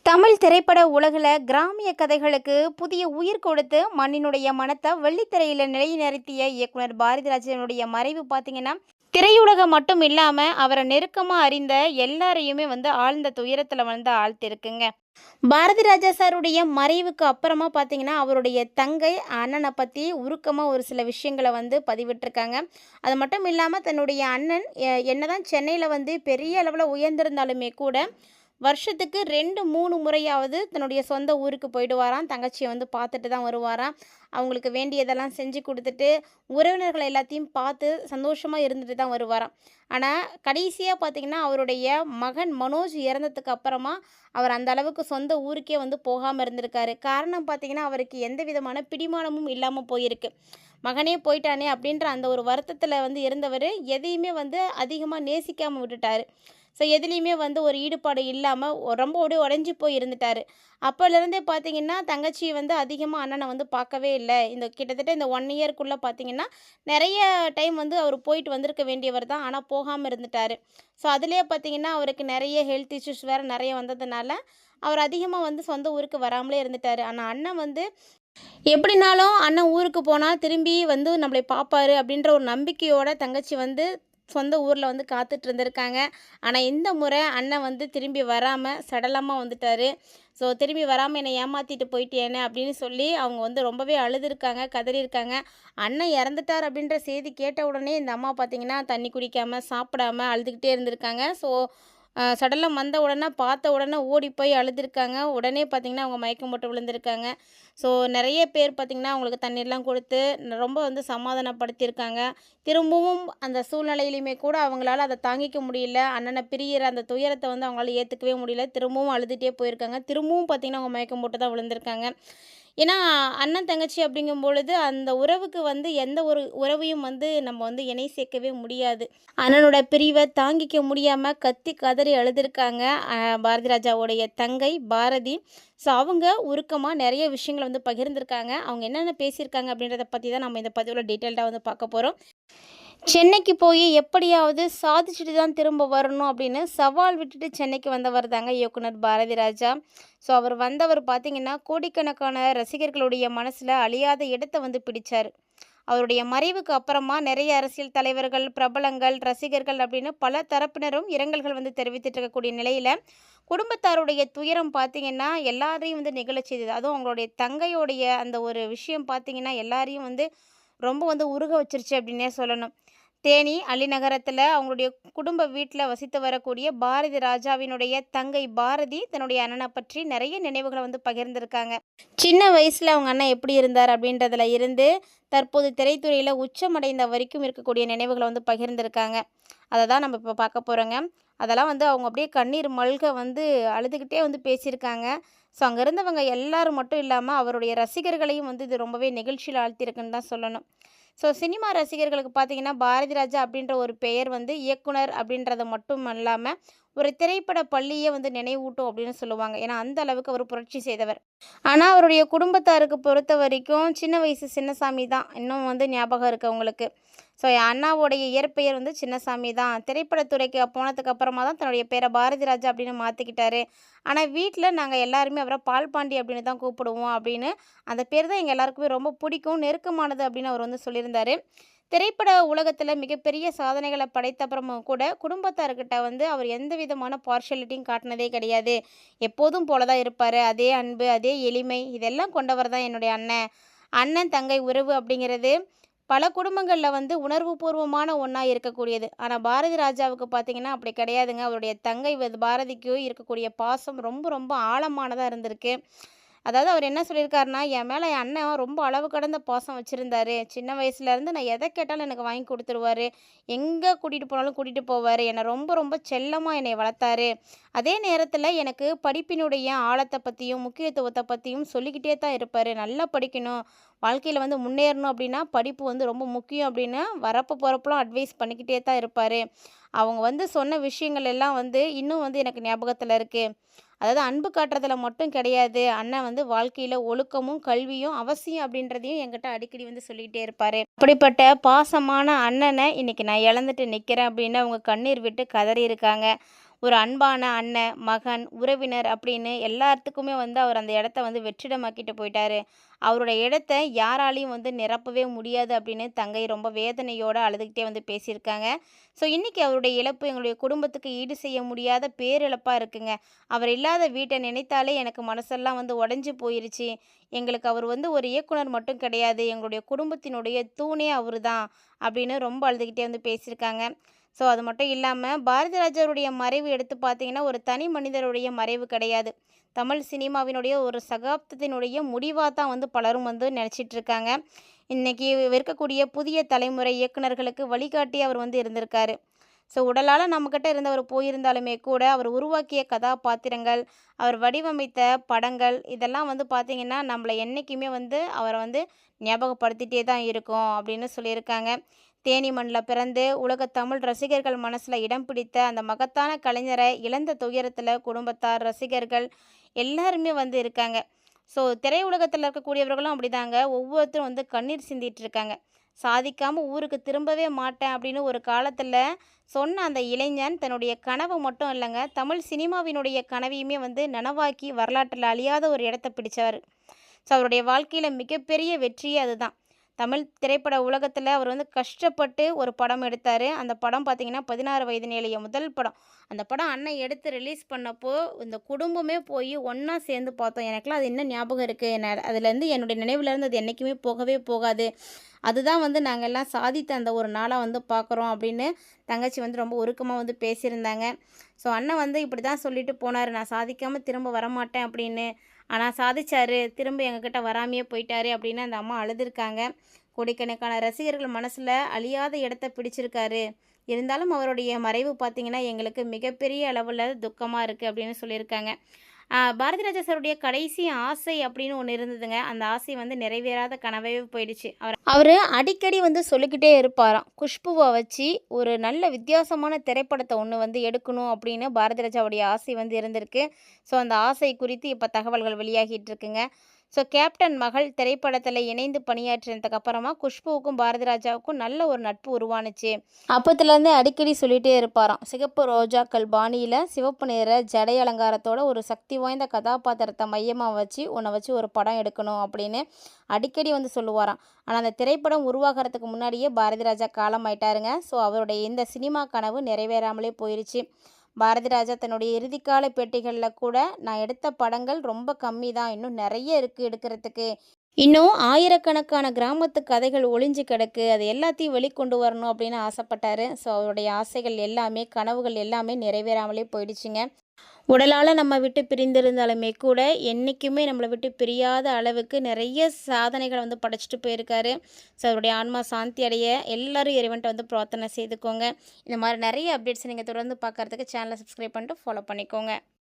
தமிழ் திரைப்பட உலகில் கிராமிய கதைகளுக்கு புதிய உயிர் கொடுத்து மண்ணினுடைய மனத்தை வெள்ளித்திரையில் நிலைநிறுத்திய இயக்குனர் பாரதிராஜனுடைய மறைவு பார்த்தீங்கன்னா திரையுலகம் மட்டும் இல்லாமல் அவரை நெருக்கமாக அறிந்த எல்லாரையுமே ஆழ்ந்த துயரத்தில் ஆழ்த்திருக்குங்க. பாரதிராஜா சாருடைய மறைவுக்கு அப்புறமா பார்த்தீங்கன்னா அவருடைய தங்கை அண்ணனை பற்றி உருக்கமாக ஒரு சில விஷயங்களை பதிவிட்டிருக்காங்க. அது மட்டும் இல்லாமல் தன்னுடைய அண்ணன் என்னதான் சென்னையில் பெரிய அளவில் உயர்ந்திருந்தாலுமே கூட வருஷத்துக்கு 2-3 முறையாவது தன்னுடைய சொந்த ஊருக்கு போயிடுவாராம். தங்கச்சியை பார்த்துட்டு தான் வருவாராம். அவங்களுக்கு வேண்டியதெல்லாம் செஞ்சு கொடுத்துட்டு உறவினர்கள் எல்லாத்தையும் பார்த்து சந்தோஷமாக இருந்துட்டு தான் வருவாராம். ஆனால் கடைசியாக பார்த்திங்கன்னா அவருடைய மகன் மனோஜ் இறந்ததுக்கு அப்புறமா அவர் அந்த அளவுக்கு சொந்த ஊருக்கே போகாமல் இருந்திருக்காரு. காரணம் பார்த்திங்கன்னா அவருக்கு எந்த விதமான பிடிமானமும் இல்லாமல் போயிருக்கு. மகனே போயிட்டானே அப்படின்ற அந்த ஒரு வருத்தத்தில் இருந்தவர் எதையுமே அதிகமாக நேசிக்காமல் விட்டுட்டார். ஸோ எதுலேயுமே ஒரு ஈடுபாடு இல்லாமல் ரொம்ப உடஞ்சி போய் இருந்துட்டார். அப்போலேருந்தே பார்த்திங்கன்னா தங்கச்சி அதிகமாக அண்ணனை பார்க்கவே இல்லை. கிட்டத்தட்ட இந்த 1 இயர்க்குள்ளே பார்த்திங்கன்னா நிறைய டைம் அவர் போயிட்டு வந்திருக்க வேண்டியவர் தான். ஆனால் போகாமல் இருந்துட்டார். ஸோ அதுலேயே பார்த்திங்கன்னா அவருக்கு நிறைய ஹெல்த் இஷ்யூஸ் வேறு நிறைய வந்ததுனால அவர் அதிகமாக சொந்த ஊருக்கு வராமலே இருந்துட்டார். ஆனால் அண்ணன் எப்படினாலும் அண்ணன் ஊருக்கு போனால் திரும்பி நம்மளை பார்ப்பாரு அப்படின்ற ஒரு நம்பிக்கையோட தங்கச்சி சொந்த ஊரில் காத்துட்டு இருந்திருக்காங்க. ஆனால் இந்த முறை அண்ணன் திரும்பி வராமல் சடலமாக வந்துட்டார். ஸோ திரும்பி வராமல் என்னை ஏமாற்றிட்டு போயிட்டேனே அப்படின்னு சொல்லி அவங்க ரொம்பவே அழுதுருக்காங்க, கதறியிருக்காங்க. அண்ணன் இறந்துட்டார் அப்படின்ற செய்தி கேட்ட உடனே இந்த அம்மா பார்த்திங்கன்னா தண்ணி குடிக்காமல் சாப்பிடாமல் அழுதுகிட்டே இருந்திருக்காங்க. ஸோ சடலம் வந்த உடனே பார்த்த உடனே ஓடி போய் அழுதுருக்காங்க. உடனே பார்த்திங்கன்னா அவங்க மயக்கம் போட்டு விழுந்திருக்காங்க. ஸோ நிறைய பேர் பார்த்திங்கன்னா அவங்களுக்கு தண்ணீர்லாம் கொடுத்து ரொம்ப சமாதானப்படுத்தியிருக்காங்க. திரும்பவும் அந்த சூழ்நிலையிலையுமே கூட அவங்களால அதை தாங்கிக்க முடியல. அண்ணனை பிரியிற அந்த துயரத்தை அவங்களால ஏற்றுக்கவே முடியல. திரும்பவும் அழுதுகிட்டே போயிருக்காங்க. திரும்பவும் பார்த்திங்கன்னா அவங்க மயக்கம் போட்டு தான் விழுந்திருக்காங்க. ஏன்னா அண்ணன் தங்கச்சி அப்படிங்கும் பொழுது அந்த உறவுக்கு எந்த ஒரு உறவையும் நம்ம இணை சேர்க்கவே முடியாது. அண்ணனோட பிரிவை தாங்கிக்க முடியாமல் கத்தி கதறி அழுதுருக்காங்க பாரதிராஜாவுடைய தங்கை பாரதி. ஸோ அவங்க உருக்கமாக நிறைய விஷயங்களை பகிர்ந்திருக்காங்க. அவங்க என்னென்ன பேசியிருக்காங்க அப்படின்றத பற்றி தான் நம்ம இந்த பதிவில் டீட்டெயில்டாக பார்க்க போகிறோம். சென்னைக்கு போய் எப்படியாவது சாதிச்சுட்டு தான் திரும்ப வரணும் அப்படின்னு சவால் விட்டுட்டு சென்னைக்கு வந்தவர் தாங்க இயக்குனர் பாரதிராஜா. ஸோ அவர் வந்தவர் பார்த்திங்கன்னா கோடிக்கணக்கான ரசிகர்களுடைய மனசில் அழியாத இடத்தை பிடிச்சார். அவருடைய மறைவுக்கு அப்புறமா நிறைய அரசியல் தலைவர்கள், பிரபலங்கள், ரசிகர்கள் அப்படின்னு பல தரப்பினரும் இரங்கல்கள் தெரிவித்துட்டு இருக்கக்கூடிய நிலையில் குடும்பத்தாருடைய துயரம் பார்த்திங்கன்னா எல்லாரையும் நிகழச் செய்தது. அதுவும் அவங்களுடைய தங்கையோடைய அந்த ஒரு விஷயம் பார்த்திங்கன்னா எல்லாரையும் ரொம்ப உருக வச்சிருச்சு அப்படின்னே சொல்லணும். தேனி அள்ளிநகரத்தில் அவங்களுடைய குடும்ப வீட்டில் வசித்து வரக்கூடிய பாரதி ராஜாவினுடைய தங்கை பாரதி தன்னுடைய அண்ணனை பற்றி நிறைய நினைவுகளை பகிர்ந்திருக்காங்க. சின்ன வயசில் அவங்க அண்ணன் எப்படி இருந்தார் அப்படின்றதுல இருந்து தற்போது திரைத்துறையில் உச்சமடைந்த வரைக்கும் இருக்கக்கூடிய நினைவுகளை பகிர்ந்திருக்காங்க. அதை தான் நம்ம இப்போ பார்க்க போகிறோங்க. அதெல்லாம் அவங்க அப்படியே கண்ணீர் மல்க அழுதுகிட்டே பேசியிருக்காங்க. ஸோ அங்கே இருந்தவங்க எல்லாரும் மட்டும் இல்லாமல் அவருடைய ரசிகர்களையும் இது ரொம்பவே நிகழ்ச்சியில் ஆழ்த்தியிருக்குன்னு தான் சொல்லணும். ஸோ சினிமா ரசிகர்களுக்கு பார்த்திங்கன்னா பாரதிராஜா அப்படின்ற ஒரு பெயர் இயக்குனர் அப்படின்றத மட்டும் இல்லாமல் ஒரு திரைப்பட பள்ளியே நினைவூட்டும் அப்படின்னு சொல்லுவாங்க. ஏன்னா அந்த அளவுக்கு அவர் புரட்சி செய்தவர். ஆனால் அவருடைய குடும்பத்தாருக்கு பொறுத்த வரைக்கும் சின்ன வயசு சின்னசாமி தான் இன்னும் ஞாபகம் இருக்குது அவங்களுக்கு. ஸோ அண்ணாவோடைய இயற்பெயர் சின்னசாமி தான். திரைப்படத்துறைக்கு போனதுக்கு அப்புறமா தான் தன்னுடைய பேரை பாரதிராஜா அப்படின்னு மாற்றிக்கிட்டாரு. ஆனால் வீட்டில் நாங்கள் எல்லாருமே அவரை பால்பாண்டி அப்படின்னு தான் கூப்பிடுவோம் அப்படின்னு அந்த பேர் தான் எங்கள் எல்லாருக்குமே ரொம்ப பிடிக்கும், நெருக்கமானது அப்படின்னு அவர் சொல்லியிருந்தார். திரைப்பட உலகத்தில் மிகப்பெரிய சாதனைகளை படைத்தப்புறமும் கூட குடும்பத்தார்கிட்ட அவர் எந்த விதமான பார்ஷியாலிட்டியும் காட்டினதே கிடையாது. எப்போதும் போல தான் இருப்பார். அதே அன்பு, அதே எளிமை இதெல்லாம் கொண்டவர் தான் என்னுடைய அண்ணன். அண்ணன் தங்கை உறவு அப்படிங்கிறது பல குடும்பங்களில் உணர்வுபூர்வமான ஒன்றா இருக்கக்கூடியது. ஆனால் பாரதி ராஜாவுக்கு பார்த்திங்கன்னா அப்படி கிடையாதுங்க. அவருடைய தங்கை பாரதிக்கு இருக்கக்கூடிய பாசம் ரொம்ப ரொம்ப ஆழமானதாக இருந்திருக்கு. அதாவது அவர் என்ன சொல்லியிருக்காருன்னா, என் மேலே என் அண்ணன் ரொம்ப அளவு கடந்த பாசம் வச்சுருந்தார். சின்ன வயசுலேருந்து நான் எதை கேட்டாலும் எனக்கு வாங்கி கொடுத்துருவார். எங்கே கூட்டிகிட்டு போனாலும் கூட்டிகிட்டு போவார். என்னை ரொம்ப ரொம்ப செல்லமாக என்னை வளர்த்தாரு. அதே நேரத்தில் எனக்கு படிப்பினுடைய ஆழத்தை பற்றியும் முக்கியத்துவத்தை பற்றியும் சொல்லிக்கிட்டே தான் இருப்பார். நல்லா படிக்கணும், வாழ்க்கையில் முன்னேறணும் அப்படின்னா படிப்பு ரொம்ப முக்கியம் அப்படின்னு வரப்போ போகிறப்பெல்லாம் அட்வைஸ் பண்ணிக்கிட்டே தான் இருப்பார். அவங்க சொன்ன விஷயங்கள் எல்லாம் இன்னும் எனக்கு ஞாபகத்தில் இருக்குது. அதாவது அன்பு காட்டுறதுல மட்டும் கிடையாது, அண்ணன் வாழ்க்கையில் ஒழுக்கமும் கல்வியும் அவசியம் அப்படின்றதையும் என்கிட்ட அடிக்கடி சொல்லிகிட்டே இருப்பார். அப்படிப்பட்ட பாசமான அண்ணனை இன்றைக்கி நான் இழந்துட்டு நிற்கிறேன் அப்படின்னு அவங்க கண்ணீர் விட்டு கதறி இருக்காங்க. ஒரு அன்பான அண்ணன், மகன், உறவினர் அப்படின்னு எல்லாத்துக்குமே வந்து அவர் அந்த இடத்த வந்து வெற்றிடமாக்கிட்டு போயிட்டாரு. அவருடைய இடத்த யாராலயும் வந்து நிரப்பவே முடியாது அப்படின்னு தங்கை ரொம்ப வேதனையோட அழுதுகிட்டே வந்து பேசியிருக்காங்க. ஸோ இன்னைக்கு அவருடைய இழப்பு எங்களுடைய குடும்பத்துக்கு ஈடு செய்ய முடியாத பேரிழப்பா இருக்குங்க. அவர் இல்லாத வீட்ட நினைத்தாலே எனக்கு மனசெல்லாம் வந்து உடைஞ்சு போயிருச்சு. எங்களுக்கு அவர் வந்து ஒரு இயக்குனர் மட்டும் கிடையாது. எங்களுடைய குடும்பத்தினுடைய தூணே அவரு தான் அப்படின்னு ரொம்ப அழுதுகிட்டே வந்து பேசியிருக்காங்க. ஸோ அது மட்டும் இல்லாம, பாரதிராஜாவுடைய மறைவு எடுத்து பார்த்தீங்கன்னா, ஒரு தனி மனிதருடைய மறைவு கிடையாது. தமிழ் சினிமாவினுடைய ஒரு சகாப்தத்தினுடைய முடிவா தான் வந்து பலரும் வந்து நெனச்சிட்டு இருக்காங்க. இன்னைக்கு இருக்கக்கூடிய புதிய தலைமுறை இயக்குனர்களுக்கு வழிகாட்டியா அவர் வந்து இருந்திருக்காரு. ஸோ உடலால நம்மக்கிட்ட இருந்தவர் போயிருந்தாலுமே கூட, அவர் உருவாக்கிய கதாபாத்திரங்கள், அவர் வடிவமைத்த படங்கள், இதெல்லாம் வந்து பார்த்தீங்கன்னா, நம்மள என்னைக்குமே வந்து அவர வந்து ஞாபகப்படுத்திட்டே தான் இருக்கும் அப்படின்னு சொல்லியிருக்காங்க. தேனி மண்ல பிறந்து உலக தமிழ் ரசிகர்கள் மனசுல இடம் பிடித்த அந்த மகத்தான கலைஞரை இழந்த துயரத்துல குடும்பத்தார், ரசிகர்கள் எல்லாருமே வந்து இருக்காங்க. ஸோ திரையுலகத்துல இருக்கக்கூடியவர்களும் அப்படிதாங்க. ஒவ்வொருத்தரும் வந்து கண்ணீர் சிந்திட்டு இருக்காங்க. சாதிக்காம ஊருக்கு திரும்பவே மாட்டேன் அப்படின்னு ஒரு காலத்துல சொன்ன அந்த இளைஞன் தன்னுடைய கனவு மட்டும் இல்லைங்க, தமிழ் சினிமாவினுடைய கனவையுமே வந்து நனவாக்கி வரலாற்றில் அழியாத ஒரு இடத்த பிடிச்சவர். ஸோ அவருடைய வாழ்க்கையில மிகப்பெரிய வெற்றியே அதுதான். தமிழ் திரைப்பட உலகத்துல அவர் வந்து கஷ்டப்பட்டு ஒரு படம் எடுத்தாரு. அந்த படம் பார்த்தீங்கன்னா, 16 வயது நிலைய முதல் படம். அந்த படம் அண்ணன் எடுத்து ரிலீஸ் பண்ணப்போ, இந்த குடும்பமே போய் ஒண்ணா சேர்ந்து பார்த்தோம். எனக்கெல்லாம் அது இன்னும் ஞாபகம் இருக்கு. அதுலேருந்து என்னுடைய நினைவுலேருந்து அது என்னைக்குமே போகவே போகாது. அதுதான் வந்து நாங்க எல்லாம் சாதித்த அந்த ஒரு நாளா வந்து பார்க்குறோம் அப்படின்னு தங்கச்சி வந்து ரொம்ப உருக்கமா வந்து பேசியிருந்தாங்க. ஸோ அண்ணன் வந்து இப்படி தான் சொல்லிட்டு போனாரு. நான் சாதிக்காம திரும்ப வரமாட்டேன் அப்படின்னு. ஆனா சாதிச்சாரு. திரும்ப எங்ககிட்ட வராமயே போயிட்டாரு அப்படின்னு அந்த அம்மா அழுதுருக்காங்க. கோடிக்கணக்கான ரசிகர்கள் மனசுல அழியாத இடத்த பிடிச்சிருக்காரு. இருந்தாலும் அவருடைய மறைவு பார்த்தீங்கன்னா, எங்களுக்கு மிகப்பெரிய அளவுல துக்கமா இருக்கு அப்படின்னு சொல்லியிருக்காங்க. பாரதிராஜா சாருடைய கடைசி ஆசை அப்படின்னு ஒண்ணு இருந்ததுங்க. அந்த ஆசை வந்து நிறைவேறாத கனவாவே போயிடுச்சு. அவரு அடிக்கடி வந்து சொல்லிக்கிட்டே இருப்பாராம். குஷ்புவ வச்சு ஒரு நல்ல வித்தியாசமான திரைப்படத்த ஒண்ணு வந்து எடுக்கணும் அப்படின்னு பாரதிராஜாவுடைய ஆசை வந்து இருந்திருக்கு. ஸோ அந்த ஆசை குறித்து இப்ப தகவல்கள் வெளியாகிட்டு இருக்குங்க. ஸோ கேப்டன் மகள் திரைப்படத்துல இணைந்து பணியாற்றினதுக்கு அப்புறமா குஷ்புவுக்கும் பாரதிராஜாவுக்கும் நல்ல ஒரு நட்பு உருவானுச்சு. அப்பத்துலேருந்தே அடிக்கடி சொல்லிட்டே இருப்பாராம். சிகப்பு ரோஜாக்கள் பாணியில சிவப்பு நிற ஜடை அலங்காரத்தோட ஒரு சக்தி வாய்ந்த கதாபாத்திரத்தை மையமா வச்சு உன்னை வச்சு ஒரு படம் எடுக்கணும் அப்படின்னு அடிக்கடி வந்து சொல்லுவாராம். ஆனா அந்த திரைப்படம் உருவாகிறதுக்கு முன்னாடியே பாரதிராஜா காலமாயிட்டாருங்க. ஸோ அவருடைய இந்த சினிமா கனவு நிறைவேறாமலே போயிருச்சு. பாரதிராஜா தன்னுடைய இறுதிக்கால பேட்டிகள்ல கூட, "நான் எடுத்த படங்கள் ரொம்ப கம்மி தான். இன்னும் நெறைய இருக்கு எடுக்கிறதுக்கு. இன்னும் ஆயிரக்கணக்கான கிராமத்து கதைகள் ஒளிஞ்சு கிடக்கு. அது எல்லாத்தையும் வெளிக்கொண்டு வரணும்." அப்படின்னு ஆசைப்பட்டாரு. ஸோ அவருடைய ஆசைகள் எல்லாமே, கனவுகள் எல்லாமே நிறைவேறாமலே போயிடுச்சுங்க. உடலால் நம்ம விட்டு பிரிந்திருந்தாலுமே கூட என்றைக்குமே நம்மளை விட்டு பிரியாத அளவுக்கு நிறைய சாதனைகளை வந்து படைச்சிட்டு போயிருக்காரு. ஸோ அவருடைய ஆன்மா சாந்தி அடைய எல்லாரும் இறைவன்ட்ட வந்து பிரார்த்தனை செய்துக்கோங்க. இந்த மாதிரி நிறைய அப்டேட்ஸ் நீங்கள் தொடர்ந்து பார்க்குறதுக்கு சேனலை சப்ஸ்கிரைப் பண்ணிட்டு ஃபாலோ பண்ணிக்கோங்க.